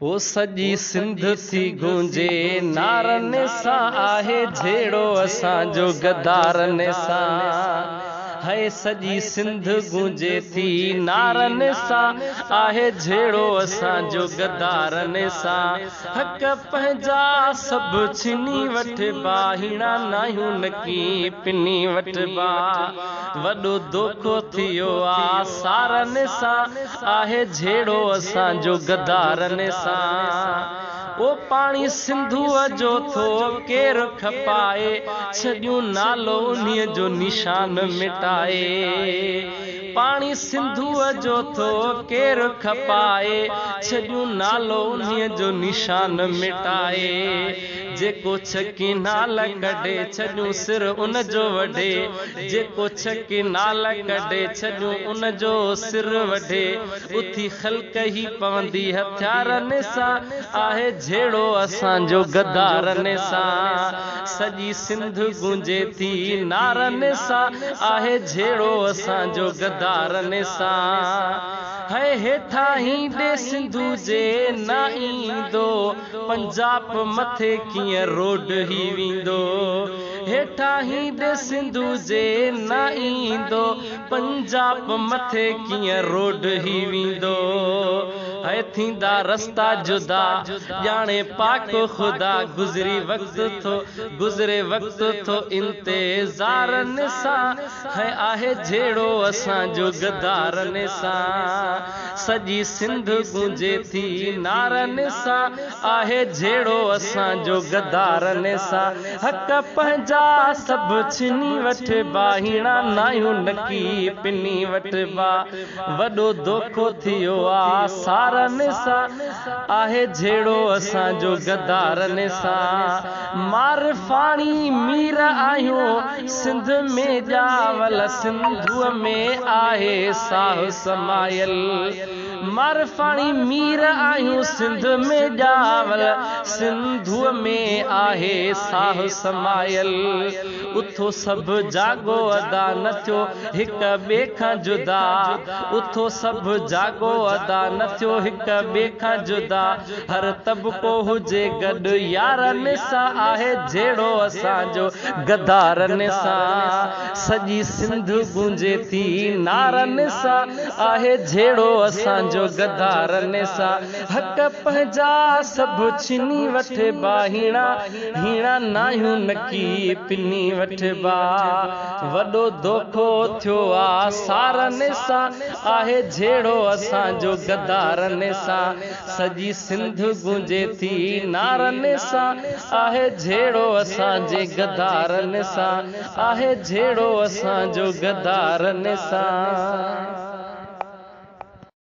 ओ सजी सिंध थी गूंजे नारन सा आहे झेड़ो असांजो गदारन सा है सजी सिंध गूंजे थी नारन सा आहे झेड़ो असांजो गदारन सा हक पंहिंजा सब छिनी वठबा हीणा नाहियूं नकी पिनी वठबा वॾो दोखो थियो आ सारन सा आहे झेड़ो असांजो गदारन सा ओ पानी सिंधुअ जो थो केर खपाए छॾियूं नालो उन्हीअ जो निशान मिटाए पानी सिंधुअ जो थो केर खपाए छॾियूं नालो उन्हीअ जो निशान मिटाए जेको छकी नाल कढे छॾियूं सिर उन जो वढे जेको छकी नाल कढे छॾियूं उन जो सिर वढे उथी ख़ल्क़ ही पवंदी हथियारन सां आहे झेड़ो असांजो गदारन सां सॼी सिंध गूंजे थी नारन सां आहे झेड़ो असांजो गदारन सां है हेठा ही दे सिंधु जे न ईंदो पंजाब मथे कीअं रोड ही वींदो हेठा ही दे सिंधु जे न ईंदो पंजाब मथे कीअं रोड ही वींदो है थींदा रस्ता जुदा ॼाणे पाक खुदा गुज़रे वक्त थो इंतज़ारन सां है आहे झेड़ो असांजो गदारन सां सॼी सिंध गूंजे थी नारन सां आहे झेड़ो असांजो गदारन सां हक पंहिंजा सभु छिनी वठबा हीणा नाहियूं नकी पिनी वठबा वॾो दोखो थियो आ सारन सां आहे झेड़ो असांजो गदारन सां मारफाणी मीर आहियूं सिंध में ॼावल सिंधुअ में आहे साह समायल मारफाणी मीर आहियूं सिंध में ॼावल सिंधुअ में आहे साह समायल उथो सभु जागो अदा न थियो हिक ॿिए खां जुदा उथो सभु जागो अदा न थियो हिक ॿिए खां जुदा हर तबको हुजे गॾु यारन सां आहे झेड़ो असांजो गदारन सां सॼी सिंध गूंजे थी नारन सां आहे झेड़ो असांजो गदारन सां हक पंहिंजा सभु छिनी वठबा हीणा नाहियूं नकी पिनी वठबा वॾो दोखो थियो आ सारन सां आहे झेड़ो असांजो गदारन सां सॼी सिंध गूंजे थी नारन सां आहे झेड़ो असांजे गदारन सां आहे झेड़ो असांजो गदारन सां।